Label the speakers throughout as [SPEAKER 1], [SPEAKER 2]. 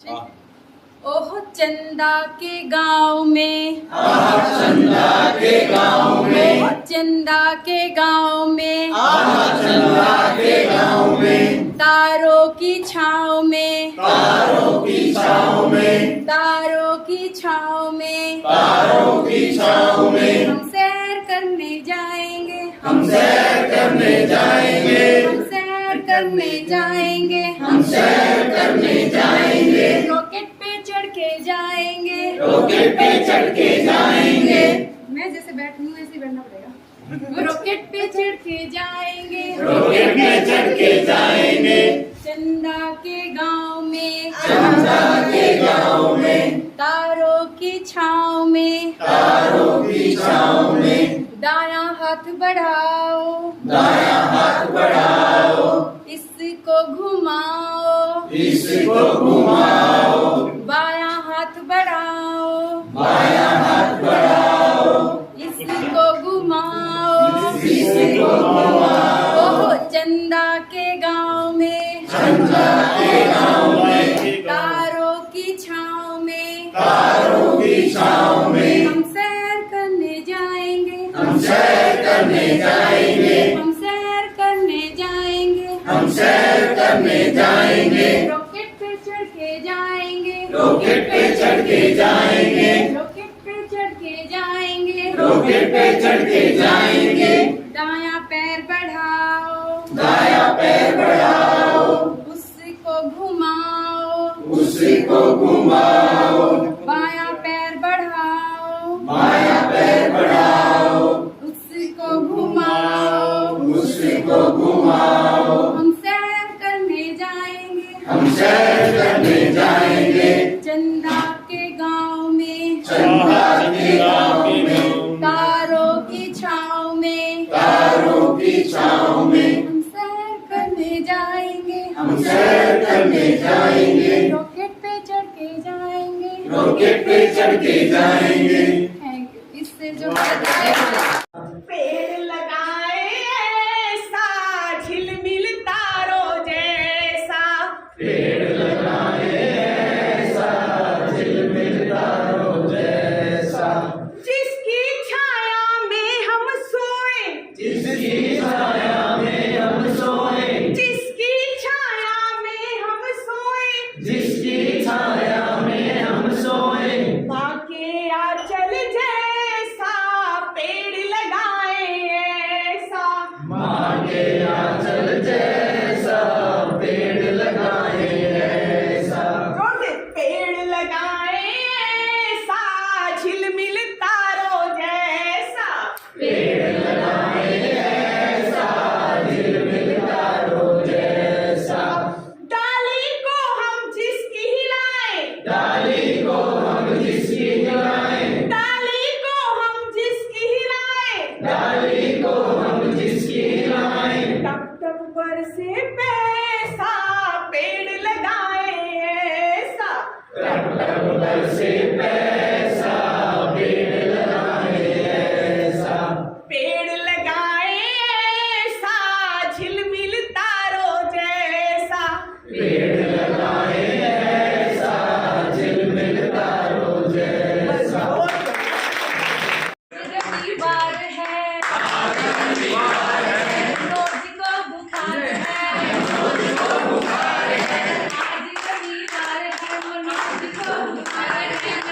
[SPEAKER 1] ओह चंदा के गांव में,
[SPEAKER 2] चंदा के गांव में,
[SPEAKER 1] ओह चंदा के गांव में,
[SPEAKER 2] चंदा के गांव में,
[SPEAKER 1] तारों की छाँव में,
[SPEAKER 2] तारों की छाँव में,
[SPEAKER 1] तारों की छाँव में,
[SPEAKER 2] तारों की छाँव में,
[SPEAKER 1] हम सैर करने जाएंगे,
[SPEAKER 2] हम सैर करने जाएंगे,
[SPEAKER 1] हम सैर करने जाएंगे,
[SPEAKER 2] हम सैर करने जाएंगे,
[SPEAKER 1] रॉकेट पे चढ़ के जाएंगे,
[SPEAKER 2] रॉकेट पे चढ़ के जाएंगे,
[SPEAKER 1] मैं जैसे बैठी हूँ ऐसे ही बैठना पड़ेगा, रॉकेट पे चढ़ के जाएंगे,
[SPEAKER 2] रॉकेट पे चढ़ के जाएंगे,
[SPEAKER 1] चंदा के गांव में,
[SPEAKER 2] चंदा के गांव में,
[SPEAKER 1] तारों की छाँव में,
[SPEAKER 2] तारों की छाँव में,
[SPEAKER 1] दायां हाथ बढ़ाओ,
[SPEAKER 2] दायां हाथ बढ़ाओ,
[SPEAKER 1] इसको घुमाओ,
[SPEAKER 2] इसको घुमाओ,
[SPEAKER 1] बायां हाथ बढ़ाओ,
[SPEAKER 2] बायां हाथ बढ़ाओ,
[SPEAKER 1] इसको घुमाओ,
[SPEAKER 2] इसको घुमाओ,
[SPEAKER 1] ओह चंदा के गांव में,
[SPEAKER 2] चंदा के गांव में,
[SPEAKER 1] तारों की छाँव में,
[SPEAKER 2] तारों की छाँव में,
[SPEAKER 1] हम सैर करने जाएंगे,
[SPEAKER 2] हम सैर करने जाएंगे,
[SPEAKER 1] हम सैर करने जाएंगे,
[SPEAKER 2] हम सैर करने जाएंगे,
[SPEAKER 1] रॉकेट पे चढ़ के जाएंगे,
[SPEAKER 2] रॉकेट पे चढ़ के जाएंगे,
[SPEAKER 1] रॉकेट पे चढ़ के जाएंगे,
[SPEAKER 2] रॉकेट पे चढ़ के जाएंगे,
[SPEAKER 1] दायां पैर बढ़ाओ,
[SPEAKER 2] दायां पैर बढ़ाओ,
[SPEAKER 1] उसको घुमाओ,
[SPEAKER 2] उसको घुमाओ,
[SPEAKER 1] बायां पैर बढ़ाओ,
[SPEAKER 2] बायां पैर बढ़ाओ,
[SPEAKER 1] उसको घुमाओ,
[SPEAKER 2] उसको घुमाओ,
[SPEAKER 1] हम सैर करने जाएंगे,
[SPEAKER 2] हम सैर करने जाएंगे,
[SPEAKER 1] चंदा के गांव में,
[SPEAKER 2] चंदा के गांव में,
[SPEAKER 1] तारों की छाँव में,
[SPEAKER 2] तारों की छाँव में,
[SPEAKER 1] हम सैर करने जाएंगे,
[SPEAKER 2] हम सैर करने जाएंगे,
[SPEAKER 1] रॉकेट पे चढ़ के जाएंगे,
[SPEAKER 2] रॉकेट पे चढ़ के जाएंगे।
[SPEAKER 1] Thank you. इससे जो
[SPEAKER 3] पेड़ लगाए ऐसा झिलमिल तारों जैसा,
[SPEAKER 2] पेड़ लगाए ऐसा झिलमिल तारों जैसा,
[SPEAKER 3] जिसकी छाया में हम सोए,
[SPEAKER 2] जिसकी छाया में हम सोए,
[SPEAKER 3] जिसकी छाया में हम सोए,
[SPEAKER 2] जिसकी छाया में हम सोए,
[SPEAKER 3] माँ के आंचल जैसा पेड़ लगाए ऐसा,
[SPEAKER 2] माँ के आंचल जैसा पेड़ लगाए ऐसा,
[SPEAKER 3] रोज़ पेड़ लगाए ऐसा झिलमिल तारों जैसा,
[SPEAKER 2] पेड़ लगाए ऐसा झिलमिल तारों जैसा,
[SPEAKER 3] डाली को हम जिसकी हिलाए,
[SPEAKER 2] डाली को हम जिसकी हिलाए,
[SPEAKER 3] डाली को हम जिसकी हिलाए,
[SPEAKER 2] डाली को हम जिसकी हिलाए,
[SPEAKER 3] टप टप बरसे पैसा पेड़ लगाए ऐसा,
[SPEAKER 2] बरसे पैसा पेड़ लगाए ऐसा,
[SPEAKER 3] पेड़ लगाए ऐसा झिलमिल तारों जैसा,
[SPEAKER 2] पेड़ लगाए ऐसा झिलमिल तारों जैसा।
[SPEAKER 1] रविवार है, रोज को बुखार है, आज रविवार है, रोज को बुखार है,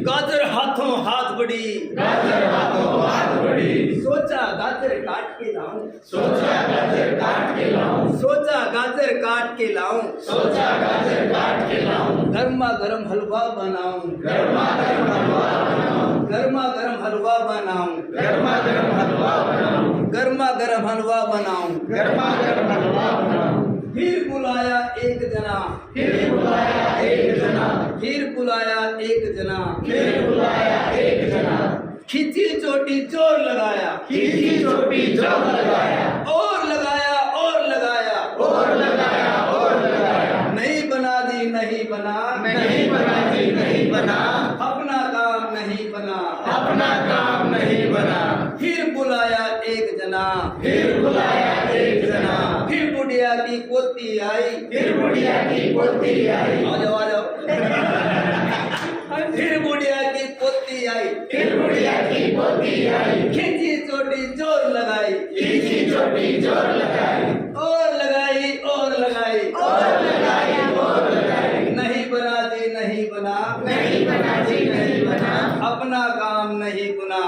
[SPEAKER 2] गाजर हाथों हाथ बड़ी, सोचा गाजर काट के लाऊं, सोचा गाजर काट के लाऊं, गर्मा गर्म हलवा बनाऊं, गर्मा गर्म हलवा बनाऊं, गर्मा गर्म हलवा बनाऊं। फिर बुलाया एक जना, फिर बुलाया एक जना, खींची चोटी जोर लगाया, और लगाया, नहीं बना दी नहीं बना, अपना काम नहीं बना, फिर बुलाया एक जना, फिर बुढ़िया की पोती आई, आ जाओ फिर बुढ़िया की पोती आई, खींची चोटी जोर लगाई, और लगाई, नहीं बना दी नहीं बना, अपना काम नहीं बना।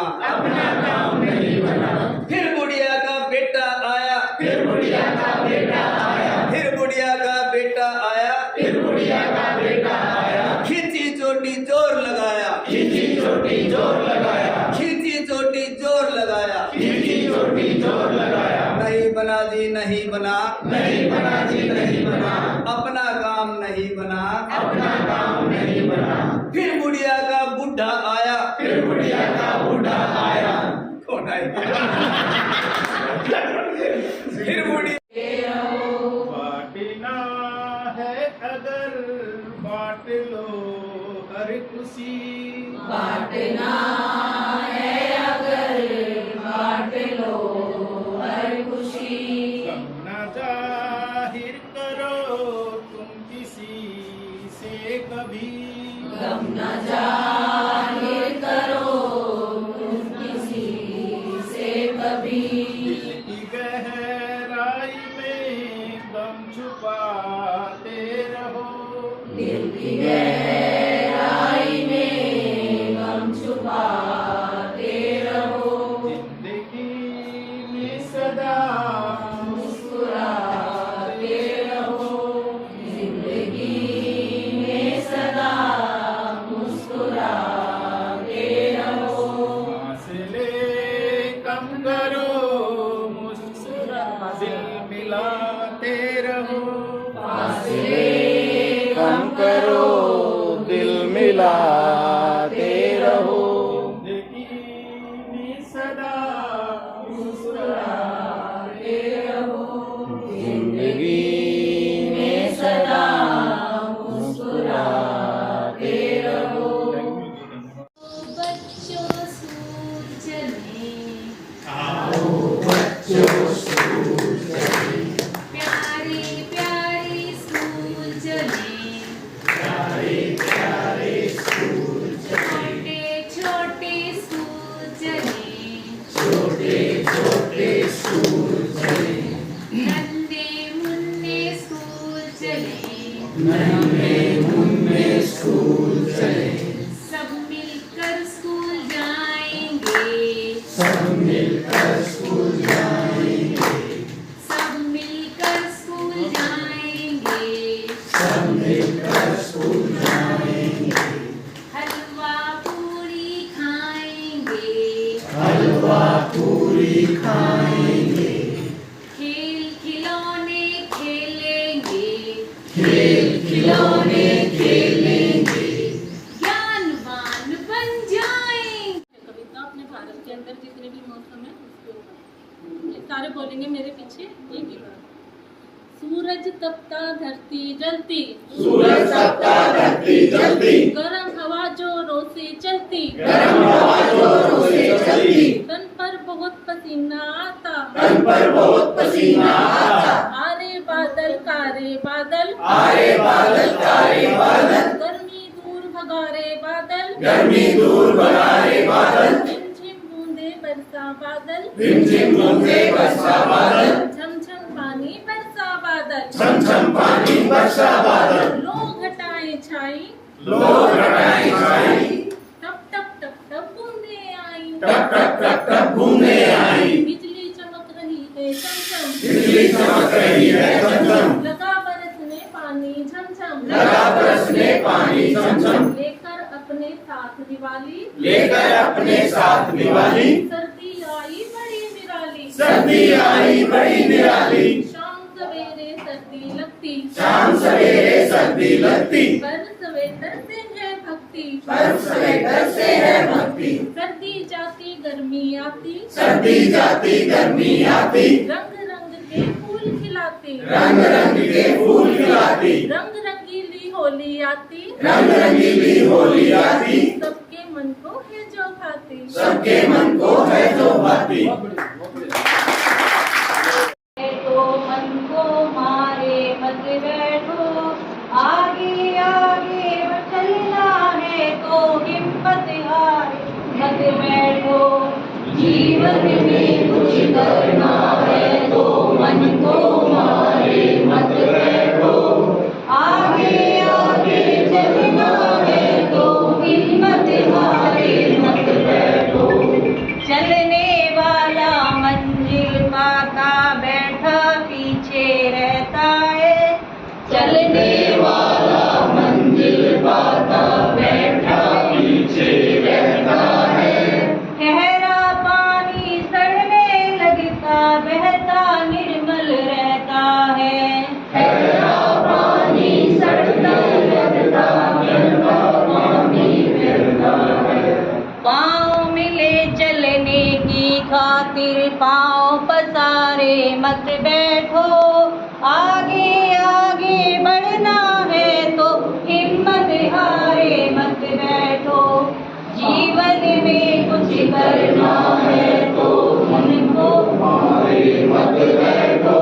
[SPEAKER 2] फिर बुढ़िया का बेटा आया, फिर बुढ़िया का बेटा आया, खींची चोटी जोर लगाया, नहीं बना दी नहीं बना, अपना काम नहीं बना। फिर बुढ़िया का बुढ़ा आया, कौन आया? फिर बुढ़िया
[SPEAKER 4] बांटना है अगर बांट लो हर खुशी,
[SPEAKER 5] बांटना है अगर बांट लो हर खुशी,
[SPEAKER 4] गम न जाहिर करो तुम किसी से कभी,
[SPEAKER 5] गम न जाहिर करो तुम किसी से कभी,
[SPEAKER 4] दिल की गहराई में दम छुपाते रहो,
[SPEAKER 5] दिल की गहराई में गम छुपाते रहो,
[SPEAKER 4] जिंदगी में सदा
[SPEAKER 5] मुस्कुराते रहो, जिंदगी में सदा मुस्कुराते रहो,
[SPEAKER 4] फासले कम करो मुस्कुरा दिल मिलाते रहो,
[SPEAKER 5] फासले
[SPEAKER 6] कम करो दिल मिलाते रहो,
[SPEAKER 4] जिंदगी में सदा
[SPEAKER 5] मुस्कुराते रहो,
[SPEAKER 6] जिंदगी
[SPEAKER 5] में सदा मुस्कुराते रहो। बच्चों सूरज ने प्यारे प्यारे सूरज ने छोटे छोटे सूरज ने नन्हे मुन्ने सूरज ने सब मिलकर स्कूल जाएंगे, सब मिलकर स्कूल जाएंगे, हलवा पूरी खाएंगे, खेल खिलौने खेलेंगे, ज्ञानवान बन जाएंगे।
[SPEAKER 7] कविता अपने भारत के अंदर जितने भी मौसम है उसके ऊपर ये सारे बोलेंगे मेरे पीछे एक ही बार। सूरज तपता धरती जलती, गरम हवा जोरों से चलती, तन पर बहुत पसीना आता, आरे बादल कारे बादल, गर्मी दूर भगा रे बादल, झिम बूंदे बरसा बादल, झम झम पानी बरसा बादल, लोग घटाएं छाई,
[SPEAKER 6] चमक रही है झमझम।
[SPEAKER 7] लगा बरसने पानी झमझम।
[SPEAKER 6] लगा बरसने पानी झमझम।
[SPEAKER 7] लेकर अपने साथ दिवाली।
[SPEAKER 6] लेकर अपने साथ दिवाली।
[SPEAKER 7] सर्दी आई बड़ी निराली।
[SPEAKER 6] सर्दी आई बड़ी निराली।
[SPEAKER 7] शाम सवेरे सर्दी लगती।
[SPEAKER 6] शाम सवेरे सर्दी लगती।
[SPEAKER 7] पर स्वेटर से है भक्ति।
[SPEAKER 6] पर स्वेटर से है भक्ति।
[SPEAKER 7] सर्दी जाती गर्मी आती।
[SPEAKER 6] सर्दी जाती गर्मी आती।
[SPEAKER 7] रंग रंग के फूल खिलाती।
[SPEAKER 6] रंग रंग के फूल खिलाती।
[SPEAKER 7] रंग रंगीली होली आती।
[SPEAKER 6] रंग रंगीली होली आती।
[SPEAKER 7] सबके मन को है जो भाती।
[SPEAKER 6] सबके मन को है जो भाती।
[SPEAKER 5] तो मन को मारे मत बैठो, आगे आगे चलना है तो हिम्मत हारे मत बैठो। जीवन में कुछ करना है तो मन को मारे मत बैठो, आगे आगे चलना है तो हिम्मत हारे मत बैठो। चलने वाला मंजिल पाता बैठा पीछे रहता है। चलने वाला मंजिल पाता बैठा पीछे रहता है। ठहरा पानी सड़ने लगता बहता निर्मल रहता है। ठहरा पानी सड़ने लगता बहता पानी बहता है। पाँव मिले चलने की खातिर पाँव पसारे मत बैठो, आगे आगे बढ़ना है तो हिम्मत हारे मत बैठो। जीवन में कुछ करना है तो मन को मारे मत बैठो,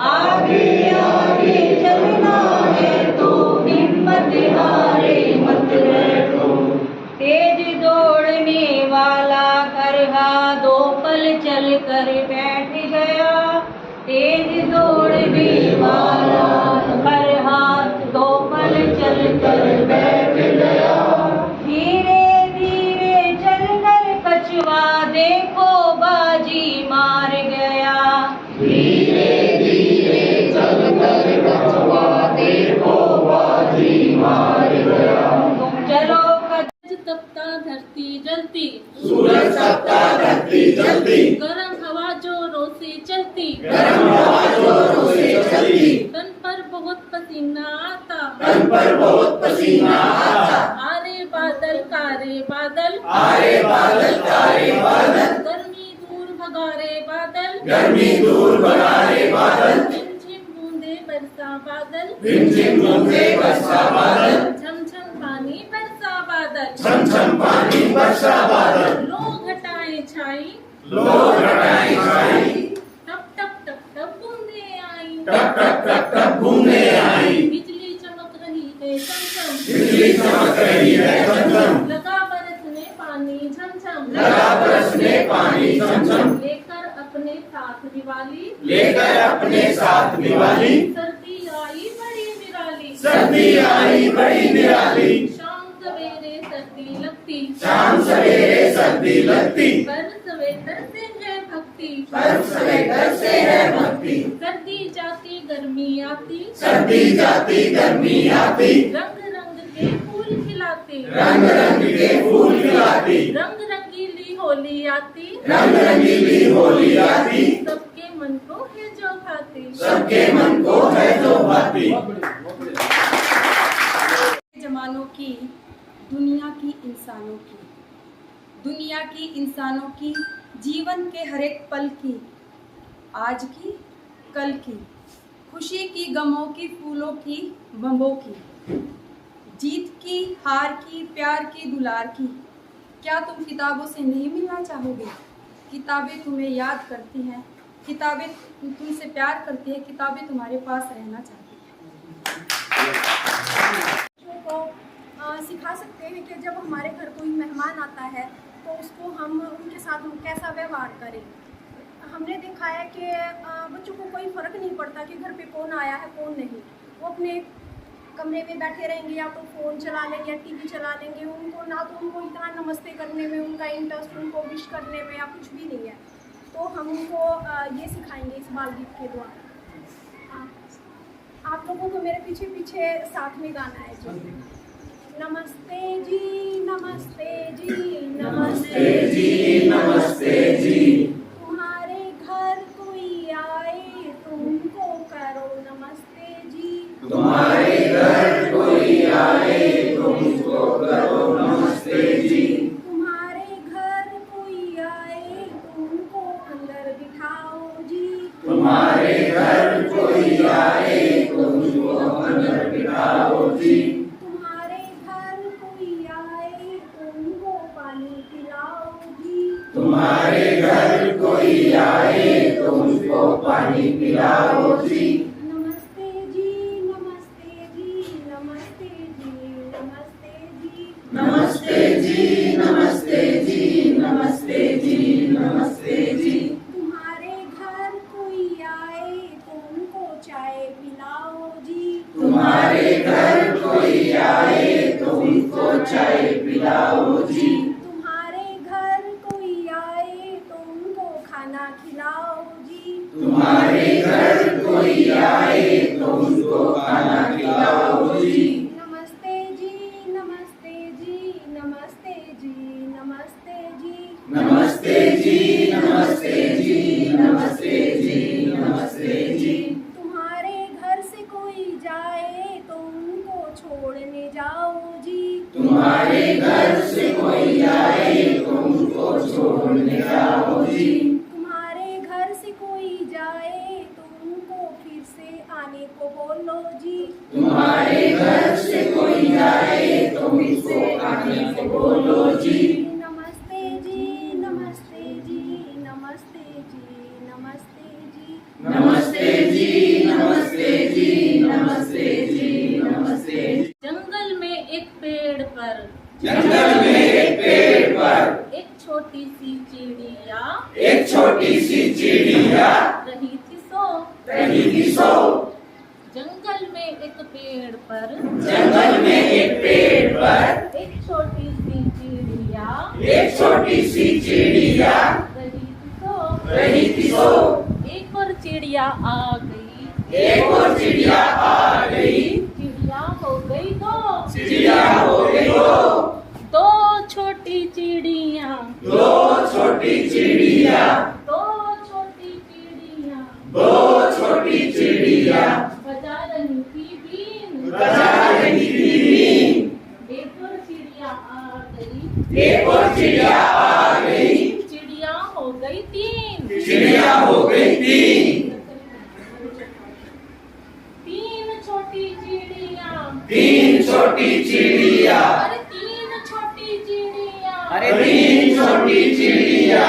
[SPEAKER 5] आगे आगे चलना है तो हिम्मत हारे मत बैठो। तेज दौड़ने वाला करहा दो पल चल कर बैठ गया। तेज दौड़ने वाला करहा दो पल चल कर बैठ गया। धीरे धीरे चल कर कछुआ देखो बाजी मार गया। धीरे धीरे चल कर कछुआ देखो बाजी मार गया। तुम चलो
[SPEAKER 7] तपता धरती जलती।
[SPEAKER 6] सूरज तपता धरती जलती।
[SPEAKER 7] गरम हवा जोरों से चलती।
[SPEAKER 6] गरम हवा जोरों से चलती।
[SPEAKER 7] तन पर बहुत पसीना आता।
[SPEAKER 6] तन पर बहुत पसीना आता।
[SPEAKER 7] आरे बादल कारे बादल।
[SPEAKER 6] आरे बादल कारे बादल।
[SPEAKER 7] गर्मी दूर भगारे बादल।
[SPEAKER 6] गर्मी दूर भगारे बादल।
[SPEAKER 7] झिमझिम बूंदे बरसा बादल।
[SPEAKER 6] झिमझिम बूंदे बरसा बादल।
[SPEAKER 7] झमझम पानी बरसा बादल।
[SPEAKER 6] छमछम पानी बरसा बादल।
[SPEAKER 7] लो घटाएं छाई।
[SPEAKER 6] लो घटाएं छाई।
[SPEAKER 7] टप टप टप टप बूंदे आई।
[SPEAKER 6] टप टप टप टप बूंदे आई।
[SPEAKER 7] बिजली चमक रही है चमचम।
[SPEAKER 6] बिजली चमक रही है झमझम।
[SPEAKER 7] लगा बरसने पानी झमझम।
[SPEAKER 6] लगा बरसने पानी झमझम।
[SPEAKER 7] लेकर अपने साथ दिवाली।
[SPEAKER 6] लेकर अपने साथ दिवाली।
[SPEAKER 7] सर्दी आई बड़ी निराली।
[SPEAKER 6] सर्दी आई बड़ी निराली।
[SPEAKER 7] शाम सवेरे सर्दी लगती।
[SPEAKER 6] शाम सवेरे सर्दी लगती।
[SPEAKER 7] पर स्वेटर से है भक्ति।
[SPEAKER 6] पर स्वेटर से है भक्ति।
[SPEAKER 7] सर्दी जाती गर्मी आती।
[SPEAKER 6] सर्दी जाती गर्मी आती।
[SPEAKER 7] रंग रंग के फूल खिलाती।
[SPEAKER 6] रंग रंग के फूल खिलाती।
[SPEAKER 7] रंग रंगीली होली आती।
[SPEAKER 6] रंग रंगीली होली आती।
[SPEAKER 7] सबके मन को है जो भाती।
[SPEAKER 6] सबके मन को है जो भाती।
[SPEAKER 1] जमानों की, दुनिया की इंसानों की, दुनिया की इंसानों की, जीवन के हर एक पल की, आज की कल की, खुशी की गमों की, फूलों की बम्बों की, जीत की हार की, प्यार की दुलार की। क्या तुम किताबों से नहीं मिलना चाहोगे? किताबें तुम्हें याद करती हैं, किताबें तुमसे प्यार करती हैं, किताबें तुम्हारे पास रहना चाहती हैं।
[SPEAKER 8] बच्चों को सिखा सकते हैं कि जब हमारे घर कोई मेहमान आता है तो उसको हम उनके साथ कैसा व्यवहार करें। हमने देखा है कि बच्चों को कोई फ़र्क नहीं पड़ता कि घर पे कौन आया है कौन नहीं। वो अपने कमरे में बैठे रहेंगे या तो फ़ोन चला लेंगे या टीवी चला लेंगे। उनको ना तो उनको इतना नमस्ते करने में उनका इंटरेस्ट, उनको विश करने में या कुछ भी नहीं है। तो हम उनको ये सिखाएंगे इस बाल गीत के द्वारा। आप लोगों को मेरे पीछे पीछे साथ में गाना है जी। नमस्ते जी नमस्ते जी
[SPEAKER 6] नमस्ते जी नमस्ते जी।
[SPEAKER 8] तुम्हारे घर कोई आए तुमको करो नमस्ते जी।
[SPEAKER 6] तुम्हारे घर कोई आए तुमको करो नमस्ते जी।
[SPEAKER 8] तुम्हारे घर कोई आए तुमको अंदर बिठाओ जी।
[SPEAKER 6] तुम्हारे घर कोई आए तुमको अंदर बिठाओ जी।
[SPEAKER 8] तुम्हारे घर कोई आए तुमको पानी पिलाओ जी।
[SPEAKER 6] तुम्हारे घर कोई आए तुमको पानी पिलाओ जी।
[SPEAKER 8] नमस्ते जी नमस्ते जी नमस्ते जी नमस्ते जी।
[SPEAKER 6] नमस्ते जी नमस्ते जी नमस्ते जी नमस्ते जी।
[SPEAKER 8] तुम्हारे घर कोई आए तुमको चाय पिलाओ जी।
[SPEAKER 6] तुम्हारे घर कोई आए तुमको चाय पिलाओ जी।
[SPEAKER 8] तुम्हारे घर कोई आए तुमको खाना खिलाओ जी।
[SPEAKER 6] तुम्हारे घर कोई आए तुमको खाना खिलाओ जी।
[SPEAKER 8] नमस्ते जी नमस्ते जी नमस्ते जी नमस्ते जी।
[SPEAKER 6] नमस्ते जी नमस्ते जी नमस्ते जी नमस्ते जी।
[SPEAKER 8] तुम्हारे घर से कोई जाए तुमको छोड़ने जाओ जी।
[SPEAKER 6] तुम्हारे घर से कोई आए तुमको छोड़ने जाओ जी।
[SPEAKER 8] तुम्हारे घर से कोई जाए तुमको फिर से आने को बोलो जी।
[SPEAKER 6] तुम्हारे घर से कोई आए तुमको आने को बोलो जी।
[SPEAKER 8] नमस्ते जी नमस्ते जी नमस्ते जी नमस्ते जी।
[SPEAKER 6] नमस्ते जी नमस्ते जी नमस्ते जी नमस्ते जी।
[SPEAKER 7] जंगल में एक पेड़ पर
[SPEAKER 6] जंगल में एक पेड़ पर
[SPEAKER 7] एक छोटी सी चिड़िया
[SPEAKER 6] एक छोटी सी चिड़िया
[SPEAKER 7] रही थी सो।
[SPEAKER 6] रही थी सो।
[SPEAKER 7] जंगल में एक पेड़ पर
[SPEAKER 6] जंगल में एक पेड़ पर
[SPEAKER 7] एक छोटी सी चिड़िया
[SPEAKER 6] एक छोटी सी चिड़िया
[SPEAKER 7] रही थी सो।
[SPEAKER 6] रही थी सो।
[SPEAKER 7] एक और चिड़िया आ गई।
[SPEAKER 6] एक और चिड़िया आ गई।
[SPEAKER 7] चिड़िया हो गई दो।
[SPEAKER 6] चिड़िया हो गई
[SPEAKER 7] दो छोटी चिड़िया।
[SPEAKER 6] दो छोटी चिड़िया।
[SPEAKER 7] दो छोटी चिड़िया
[SPEAKER 6] दो छोटी चिड़िया
[SPEAKER 7] बजा रही थी बीन।
[SPEAKER 6] बजा रही थी बीन।
[SPEAKER 7] एक और चिड़िया आ गई।
[SPEAKER 6] एक और चिड़िया आ गई।
[SPEAKER 7] चिड़िया हो गई तीन।
[SPEAKER 6] चिड़िया हो गई तीन।
[SPEAKER 7] तीन छोटी चिड़िया।
[SPEAKER 6] तीन छोटी चिड़िया।
[SPEAKER 7] अरे तीन छोटी चिड़िया।
[SPEAKER 6] अरे तीन छोटी चिड़िया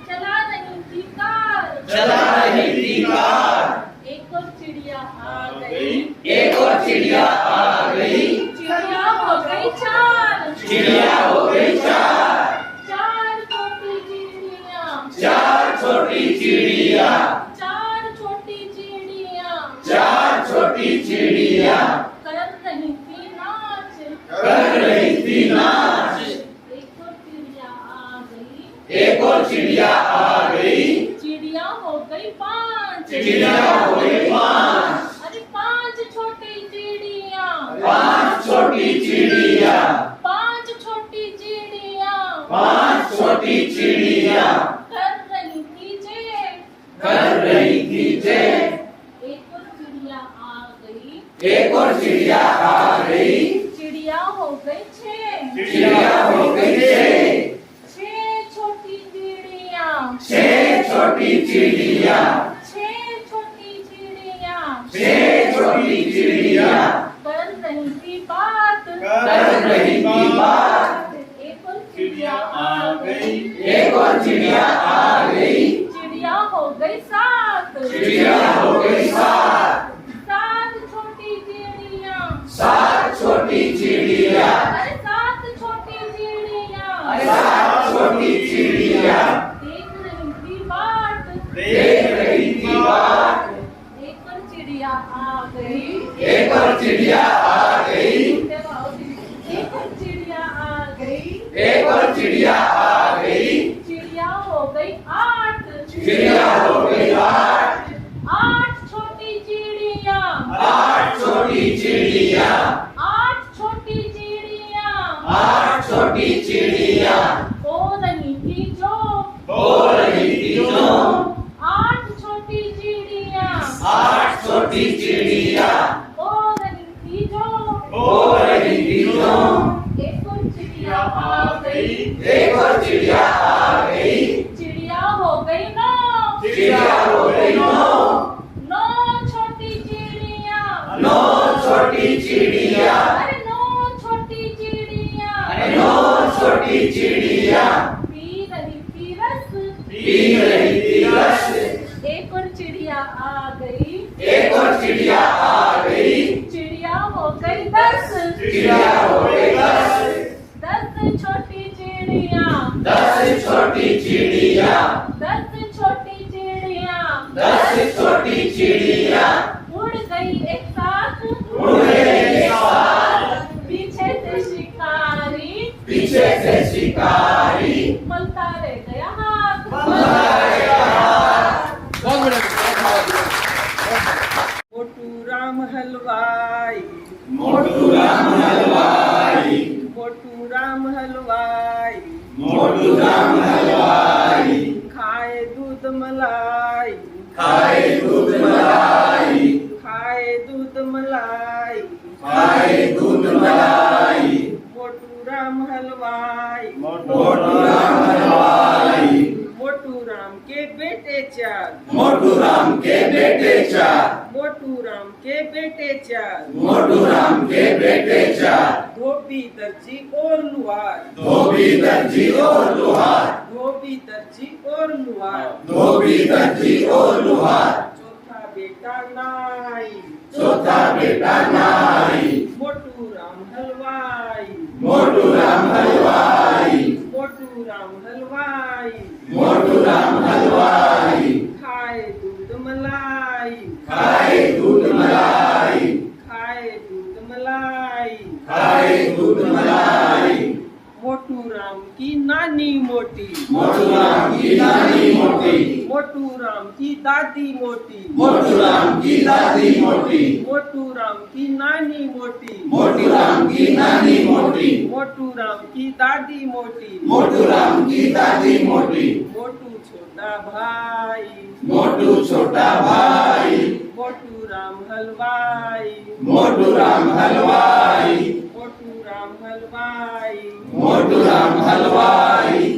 [SPEAKER 7] चला रही थी कार।
[SPEAKER 6] चला रही थी कार।
[SPEAKER 7] एक और चिड़िया आ गई।
[SPEAKER 6] एक और चिड़िया आ गई।
[SPEAKER 7] चिड़िया हो गई चार।
[SPEAKER 6] चिड़िया हो गई चार।
[SPEAKER 7] चार छोटी चिड़िया।
[SPEAKER 6] चार छोटी चिड़िया।
[SPEAKER 7] चार छोटी चिड़िया
[SPEAKER 6] चार छोटी चिड़िया
[SPEAKER 7] कर रही थी नाच।
[SPEAKER 6] कर रही थी नाच।
[SPEAKER 7] एक और चिड़िया आ गई।
[SPEAKER 6] एक और चिड़िया आ गई।
[SPEAKER 7] चिड़िया हो गई पांच।
[SPEAKER 6] चिड़िया हो गई पांच।
[SPEAKER 7] अरे पांच छोटी चिड़िया।
[SPEAKER 6] पांच छोटी चिड़िया।
[SPEAKER 7] पांच छोटी चिड़िया
[SPEAKER 6] पांच छोटी चिड़िया
[SPEAKER 7] कर रही थी जय।
[SPEAKER 6] कर रही थी जय।
[SPEAKER 7] एक और चिड़िया आ गई।
[SPEAKER 6] एक और चिड़िया आ गई।
[SPEAKER 7] चिड़िया हो गई छह।
[SPEAKER 6] चिड़िया हो गई छह।
[SPEAKER 7] छह छोटी चिड़िया।
[SPEAKER 6] छह छोटी चिड़िया।
[SPEAKER 7] छह छोटी चिड़िया
[SPEAKER 6] छह छोटी चिड़िया
[SPEAKER 7] कर रही थी बात।
[SPEAKER 6] कर रही थी बात।
[SPEAKER 7] एक और चिड़िया आ गई।
[SPEAKER 6] एक और चिड़िया आ गई।
[SPEAKER 7] चिड़िया हो गई सात।
[SPEAKER 6] चिड़िया हो गई सात।
[SPEAKER 7] सात छोटी चिड़िया।
[SPEAKER 6] सात छोटी चिड़िया।
[SPEAKER 7] अरे सात छोटी चिड़िया
[SPEAKER 6] सात छोटी चिड़िया
[SPEAKER 7] देख रही थी बाट।
[SPEAKER 6] देख रही थी बात।
[SPEAKER 7] एक और चिड़िया आ गई।
[SPEAKER 6] एक और चिड़िया आ गई।
[SPEAKER 7] एक और चिड़िया आ गई।
[SPEAKER 6] एक और चिड़िया आ गई।
[SPEAKER 7] चिड़िया हो गई आठ।
[SPEAKER 6] चिड़िया हो गई आठ।
[SPEAKER 7] आठ छोटी चिड़िया।
[SPEAKER 6] आठ
[SPEAKER 7] 8 छोटी चिड़िया,
[SPEAKER 6] 8 छोटी चिड़िया
[SPEAKER 7] हो रही थी जो,
[SPEAKER 6] हो रही थी जो,
[SPEAKER 7] 8 छोटी चिड़िया,
[SPEAKER 6] 8 छोटी चिड़िया
[SPEAKER 7] हो रही थी जो,
[SPEAKER 6] हो रही थी जो,
[SPEAKER 7] एक और चिड़िया आ गई,
[SPEAKER 6] एक और चिड़िया आ गई,
[SPEAKER 7] चिड़िया हो गई 9,
[SPEAKER 6] चिड़िया हो गई
[SPEAKER 7] 9 छोटी चिड़िया,
[SPEAKER 6] 9 छोटी चिड़िया,
[SPEAKER 7] अरे 9 छोटी चिड़िया,
[SPEAKER 6] 9 छोटी चिड़िया
[SPEAKER 7] पी रही थी रस,
[SPEAKER 6] पी रही थी रस,
[SPEAKER 7] एक और चिड़िया आ गई,
[SPEAKER 6] एक और चिड़िया आ गई,
[SPEAKER 7] चिड़िया हो गई 10,
[SPEAKER 6] चिड़िया हो गई
[SPEAKER 7] 10 छोटी चिड़िया,
[SPEAKER 6] 10 छोटी चिड़िया,
[SPEAKER 7] 10 छोटी चिड़िया,
[SPEAKER 6] 10 छोटी चिड़िया
[SPEAKER 7] उड़ गई एक साथ,
[SPEAKER 6] उड़ गई एक साथ,
[SPEAKER 7] पीछे से शिकारी,
[SPEAKER 6] पीछे से शिकारी
[SPEAKER 7] मलता रह गया हाथ,
[SPEAKER 4] मोटू राम हलवाई,
[SPEAKER 6] मोटू राम हलवाई,
[SPEAKER 4] मोटू राम हलवाई,
[SPEAKER 6] मोटू राम हलवाई,
[SPEAKER 4] खाए दूध मलाई,
[SPEAKER 6] खाए दूध मलाई,
[SPEAKER 4] खाए दूध मलाई,
[SPEAKER 6] खाए दूध मलाई,
[SPEAKER 4] मोटू राम हलवाई,
[SPEAKER 6] मोटू राम हलवाई,
[SPEAKER 4] मोटू राम के बेटे 4,
[SPEAKER 6] मोटू राम के बेटे 4,
[SPEAKER 4] मोटू राम के बेटे 4,
[SPEAKER 6] मोटू राम के बेटे 4,
[SPEAKER 4] धोबी दर्जी और लुहार,
[SPEAKER 6] धोबी दर्जी और लुहार,
[SPEAKER 4] धोबी दर्जी और लुहार,
[SPEAKER 6] धोबी दर्जी और लुहार,
[SPEAKER 4] चौथा बेटा नाई,
[SPEAKER 6] चौथा बेटा नाई,
[SPEAKER 4] मोटू राम हलवाई,
[SPEAKER 6] मोटू राम हलवाई,
[SPEAKER 4] मोटू राम हलवाई,
[SPEAKER 6] मोटू राम हलवाई,
[SPEAKER 4] खाए दूध मलाई,
[SPEAKER 6] खाए दूध मलाई,
[SPEAKER 4] खाए दूध मलाई,
[SPEAKER 6] खाए दूध मलाई,
[SPEAKER 4] मोटू राम की नानी मोटी,
[SPEAKER 6] मोटू राम की नानी मोटी,
[SPEAKER 4] मोटू राम की दादी मोटी,
[SPEAKER 6] मोटू राम की दादी मोटी,
[SPEAKER 4] मोटू राम की नानी मोटी,
[SPEAKER 6] मोटू राम की नानी मोटी,
[SPEAKER 4] मोटू राम की दादी मोटी,
[SPEAKER 6] मोटू राम की दादी मोटी,
[SPEAKER 4] मोटू छोटा भाई,
[SPEAKER 6] मोटू छोटा भाई,
[SPEAKER 4] मोटू राम हलवाई,
[SPEAKER 6] मोटू राम हलवाई,
[SPEAKER 4] मोटू राम हलवाई,
[SPEAKER 6] मोटू राम हलवाई,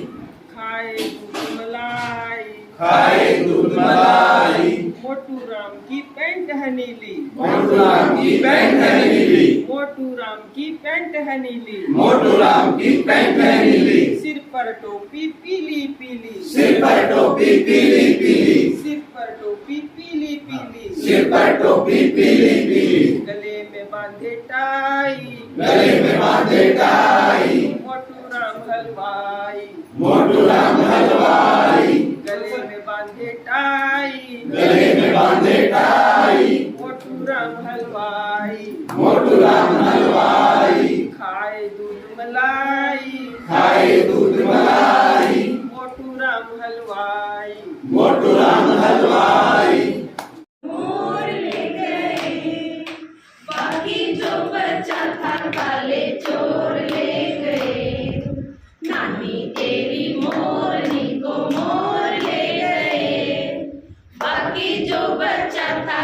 [SPEAKER 4] खाए दूध मलाई,
[SPEAKER 6] खाए दूध मलाई,
[SPEAKER 4] मोटू राम की पैंट है नीली,
[SPEAKER 6] मोटू राम की पैंट है नीली,
[SPEAKER 4] मोटू राम की पैंट है नीली,
[SPEAKER 6] मोटू राम की पैंट है नीली,
[SPEAKER 4] सिर पर टोपी पीली पीली,
[SPEAKER 6] सिर पर टोपी पीली पीली,
[SPEAKER 4] सिर पर टोपी पीली पीली,
[SPEAKER 6] सिर पर टोपी पीली पीली,
[SPEAKER 4] गले में बांधे टाई,
[SPEAKER 6] गले में बांधे टाई,
[SPEAKER 4] मोटू राम हलवाई,
[SPEAKER 6] मोटू राम हलवाई,
[SPEAKER 4] गले में बांधे टाई,
[SPEAKER 6] गले में बांधे टाई,
[SPEAKER 4] मोटू राम हलवाई,
[SPEAKER 6] मोटू राम हलवाई,
[SPEAKER 4] खाए दूध मलाई,
[SPEAKER 6] खाए दूध मलाई,
[SPEAKER 4] मोटू राम हलवाई,
[SPEAKER 6] मोटू राम हलवाई,
[SPEAKER 2] बाकी जो बचा था काले चोर ले गए, नानी तेरी मोरनी को मोर ले गए, बाकी जो बचा था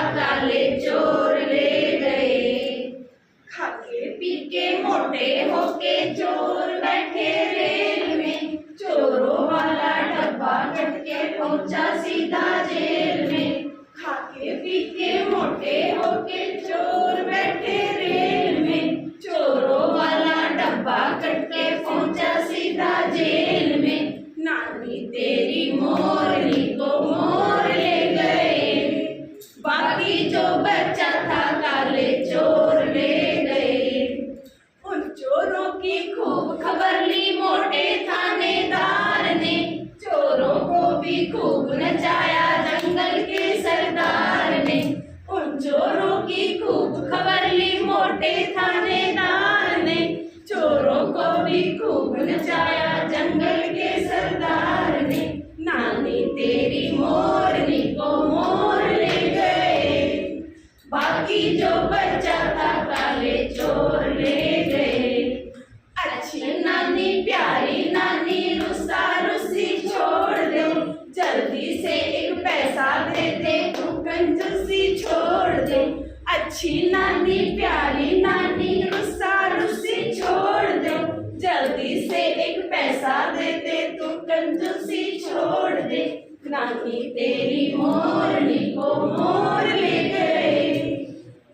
[SPEAKER 2] छोड़ दे, अच्छी नानी प्यारी नानी रुस्सा रुस्सी छोड़ दे, जल्दी से एक पैसा दे दे तू कंजूसी छोड़ दे, नानी तेरी मोरनी को मोर ले गए,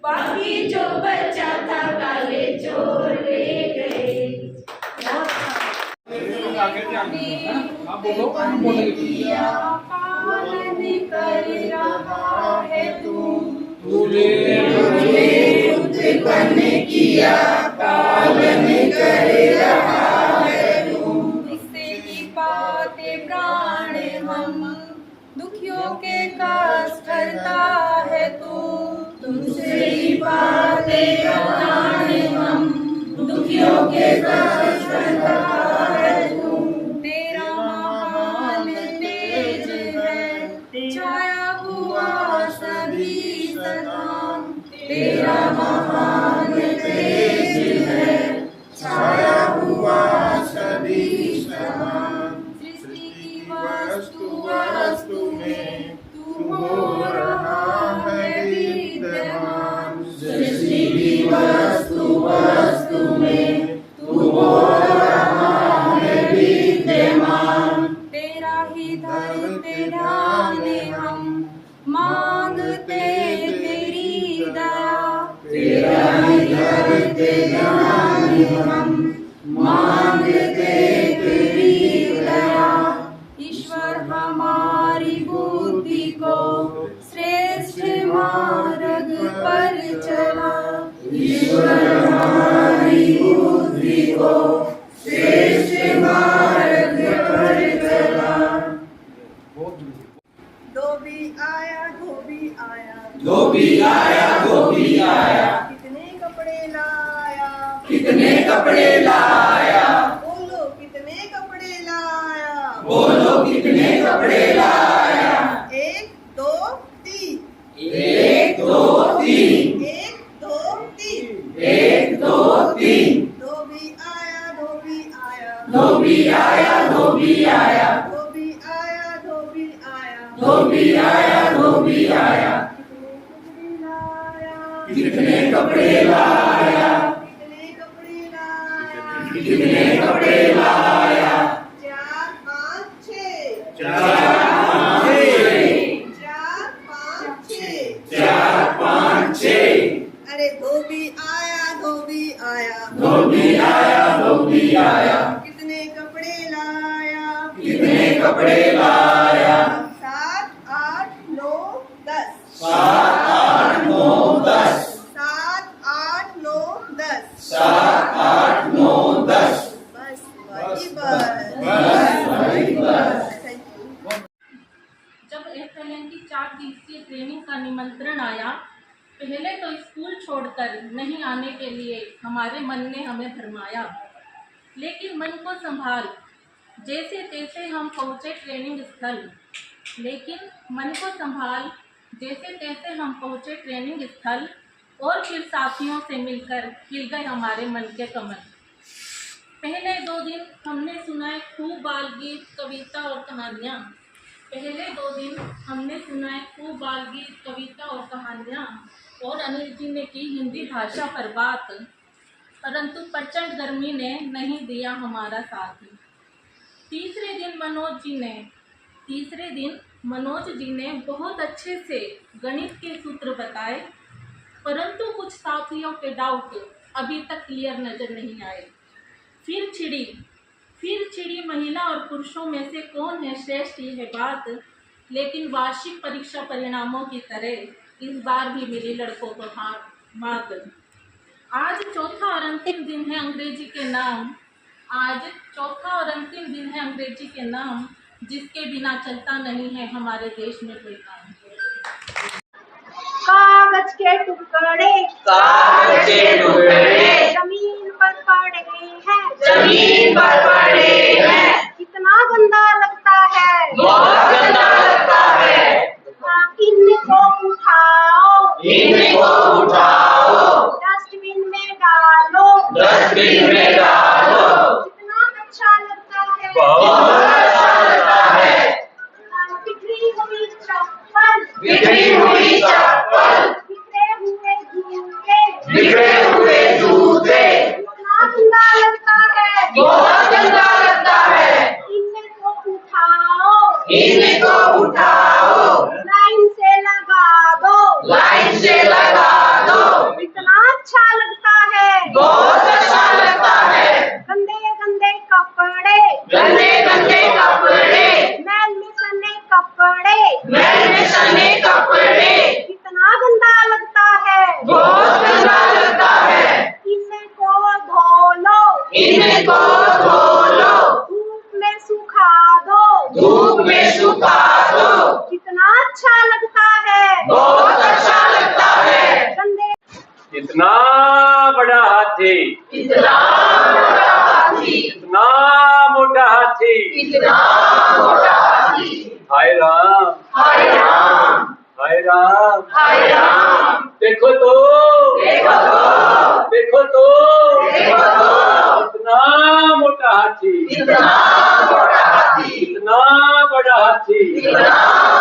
[SPEAKER 2] बाकी जो बचा था काले चोर ले गए।
[SPEAKER 1] पालन कर रहा है
[SPEAKER 6] तूने मुझे उत्पन्न किया, पालन कर रहा है तू।
[SPEAKER 1] इससे की पाते प्राण हम, दुखियों के कष्ट हरता है तू।
[SPEAKER 6] तुमसे ही पाते प्राण हम, दुखियों के कष्ट हरता है तू।
[SPEAKER 1] तेरा महान तेज है, छाया हुआ सभी सदा।
[SPEAKER 6] तेरा महान तेज है, छाया हुआ सभी समान।
[SPEAKER 1] सृष्टि की वस्तु में तू
[SPEAKER 6] हो रहा है विद्यमान। सृष्टि की वस्तु में तू हो रहा है विद्यमान।
[SPEAKER 1] तेरा ही धरते ध्यान हम, मांगते तेरी दया।
[SPEAKER 6] तेरा ही धरते ध्यान हम, मांगते तेरी दया।
[SPEAKER 1] ईश्वर हमारी बुद्धि को श्रेष्ठ मार्ग पर चला।
[SPEAKER 6] ईश्वर हमारी बुद्धि को श्रेष्ठ मार्ग पर चला।
[SPEAKER 3] धोबी आया धोबी आया,
[SPEAKER 6] धोबी आया धोबी आया,
[SPEAKER 3] कितने कपड़े लाया,
[SPEAKER 6] कितने कपड़े लाया।
[SPEAKER 3] बोलो कितने कपड़े लाया,
[SPEAKER 6] बोलो कितने कपड़े लाया।
[SPEAKER 3] 1 2 3,
[SPEAKER 6] 1 2 3,
[SPEAKER 3] 1 2 3।
[SPEAKER 6] 1 2 3।
[SPEAKER 3] धोबी आया धोबी आया,
[SPEAKER 6] धोबी आया धोबी आया,
[SPEAKER 3] धोबी आया धोबी आया,
[SPEAKER 6] धोबी आया धोबी आया।
[SPEAKER 3] कितने कपड़े लाया,
[SPEAKER 6] कितने कपड़े लाया,
[SPEAKER 3] कितने कपड़े लाया,
[SPEAKER 6] कितने कपड़े लाया।
[SPEAKER 3] 4 5 6,
[SPEAKER 6] 4 5 6, 4 5 6।
[SPEAKER 3] अरे धोबी आया धोबी आया,
[SPEAKER 6] धोबी आया धोबी आया,
[SPEAKER 3] कितने कपड़े लाया,
[SPEAKER 6] कितने कपड़े लाया।
[SPEAKER 3] 7 8 9 10,
[SPEAKER 6] 7 8 9 10,
[SPEAKER 3] 7 8 9 10।
[SPEAKER 6] 7 8 9 10।
[SPEAKER 3] बस वही बस। Thank you.
[SPEAKER 7] जब FLN की 4 दिवसीय ट्रेनिंग का निमंत्रण आया, पहले तो स्कूल छोड़कर नहीं आने के लिए हमारे मन ने हमें भरमाया, लेकिन मन को संभाल जैसे तैसे हम पहुँचे ट्रेनिंग स्थल। लेकिन मन को संभाल जैसे तैसे हम पहुँचे ट्रेनिंग स्थल, और फिर साथियों से मिलकर खिल गए हमारे मन के कमल। पहले 2 दिन हमने सुनाए खूब बाल गीत, कविता और कहानियाँ। पहले 2 दिन हमने सुनाए खूब बाल गीत, कविता और कहानियाँ, और अनिल जी ने की हिंदी भाषा पर बात, परंतु प्रचंड गर्मी ने नहीं दिया हमारा साथ। तीसरे दिन मनोज जी ने बहुत अच्छे से गणित के सूत्र बताए, परंतु कुछ साथियों के डाउट अभी तक क्लियर नज़र नहीं आए। फिर छिड़ी महिला और पुरुषों में से कौन है श्रेष्ठ, ये है बात। लेकिन वार्षिक परीक्षा परिणामों की तरह इस बार भी मिली लड़कों को हार मात। आज चौथा और अंतिम दिन है अंग्रेजी के नाम, जिसके बिना चलता नहीं है हमारे देश में कोई काम।
[SPEAKER 8] कागज के टुकड़े जमीन पर पड़े हैं, कितना गंदा लगता है,
[SPEAKER 6] बहुत गंदा लगता है।
[SPEAKER 8] हाँ, इनको उठाओ, डस्टबिन में डालो, कितना अच्छा लगता है,
[SPEAKER 6] बहुत अच्छा लगता है।
[SPEAKER 8] बिखरी हुई चप्पल
[SPEAKER 6] इनको उठाओ,
[SPEAKER 8] लाइन से लगा दो,
[SPEAKER 6] लाइन से लगा दो,
[SPEAKER 8] इतना अच्छा लगता है,
[SPEAKER 6] बहुत अच्छा लगता है।
[SPEAKER 8] गंदे गंदे कपड़े,
[SPEAKER 6] गंदे गंदे कपड़े,
[SPEAKER 8] मैल में सने कपड़े,
[SPEAKER 6] मैल में सने कपड़े,
[SPEAKER 8] कितना गंदा लगता है,
[SPEAKER 6] बहुत गंदा लगता है।
[SPEAKER 8] इनको धो लो,
[SPEAKER 6] इनको धो लो,
[SPEAKER 8] धूप में सुखा दो,
[SPEAKER 6] धूप में सुखा दो,
[SPEAKER 8] कितना अच्छा लगता है,
[SPEAKER 6] बहुत अच्छा लगता है।
[SPEAKER 8] गंदे
[SPEAKER 9] इतना बड़ा हाथी,
[SPEAKER 6] इतना बड़ा हाथी,
[SPEAKER 9] इतना मोटा हाथी,
[SPEAKER 6] इतना मोटा हाथी,
[SPEAKER 9] हाय राम,
[SPEAKER 6] हाय राम,
[SPEAKER 9] हाय राम,
[SPEAKER 6] हाय राम,
[SPEAKER 9] देखो तो,
[SPEAKER 6] देखो तो,
[SPEAKER 9] देखो तो,
[SPEAKER 6] देखो तो,
[SPEAKER 9] इतना मोटा हाथी,
[SPEAKER 6] इतना मोटा हाथी,
[SPEAKER 9] इतना बड़ा हाथी,
[SPEAKER 6] इतना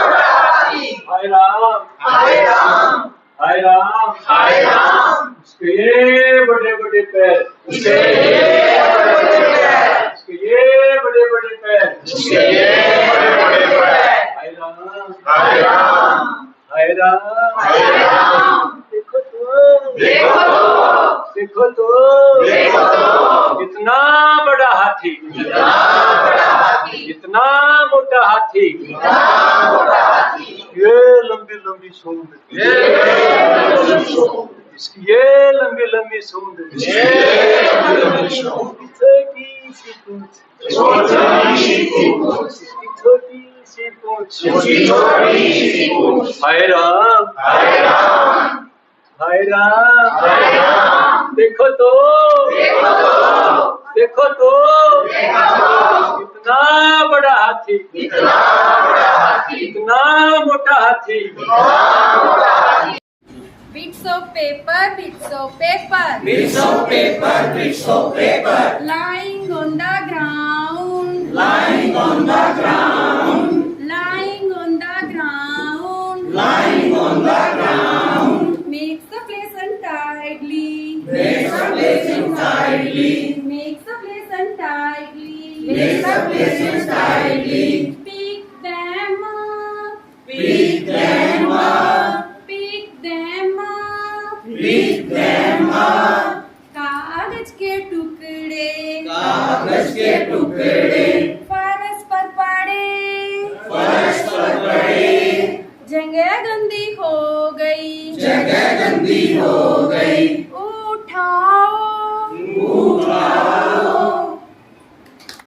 [SPEAKER 6] बड़ा हाथी,
[SPEAKER 9] हाय राम,
[SPEAKER 6] हाय राम,
[SPEAKER 9] हाय राम,
[SPEAKER 6] हाय राम,
[SPEAKER 9] उसके ये बड़े बड़े पैर,
[SPEAKER 6] उसके ये बड़े बड़े पैर,
[SPEAKER 9] उसके ये बड़े बड़े पैर,
[SPEAKER 6] उसके ये बड़े बड़े पैर,
[SPEAKER 9] हाय राम,
[SPEAKER 6] हाय राम,
[SPEAKER 9] हाय राम,
[SPEAKER 6] हाय राम,
[SPEAKER 9] देखो तो,
[SPEAKER 6] देखो तो,
[SPEAKER 9] देखो तो,
[SPEAKER 6] देखो तो,
[SPEAKER 9] इतना बड़ा हाथी,
[SPEAKER 6] इतना बड़ा हाथी,
[SPEAKER 9] इतना मोटा हाथी,
[SPEAKER 6] इतना मोटा हाथी,
[SPEAKER 9] ये लंबी लंबी सूंड,
[SPEAKER 6] ये लंबी सूंड,
[SPEAKER 9] इसकी ये लंबी लंबी सूंड,
[SPEAKER 6] ये लंबी लंबी सूंड,
[SPEAKER 9] छोटी सी पूंछ,
[SPEAKER 6] छोटी सी पूंछ,
[SPEAKER 9] छोटी सी पूंछ,
[SPEAKER 6] छोटी सी पूंछ,
[SPEAKER 9] हाय राम,
[SPEAKER 6] हाय राम,
[SPEAKER 9] हाय राम,
[SPEAKER 6] हाय राम,
[SPEAKER 9] देखो तो,
[SPEAKER 6] देखो तो,
[SPEAKER 9] देखो तो,
[SPEAKER 6] देखो तो,
[SPEAKER 9] इतना बड़ा हाथी,
[SPEAKER 6] इतना बड़ा हाथी,
[SPEAKER 9] इतना मोटा हाथी,
[SPEAKER 6] इतना मोटा हाथी,
[SPEAKER 1] Bits of paper, bits of paper,
[SPEAKER 6] bits of paper, bits of paper,
[SPEAKER 1] lying on the ground,
[SPEAKER 6] lying on the ground,
[SPEAKER 1] lying on the ground,
[SPEAKER 6] lying on the ground,
[SPEAKER 1] makes the place untidily,
[SPEAKER 6] makes the place untidily,
[SPEAKER 1] makes the place untidily,
[SPEAKER 6] makes the place untidily,
[SPEAKER 1] pick them up,
[SPEAKER 6] pick them up,
[SPEAKER 1] pick them up,
[SPEAKER 6] pick them up,
[SPEAKER 1] कागज के टुकड़े,
[SPEAKER 6] कागज के टुकड़े,
[SPEAKER 1] फर्श पर पड़े,
[SPEAKER 6] फर्श पर पड़े,
[SPEAKER 1] जगह गंदी हो गई,
[SPEAKER 6] जगह गंदी हो गई,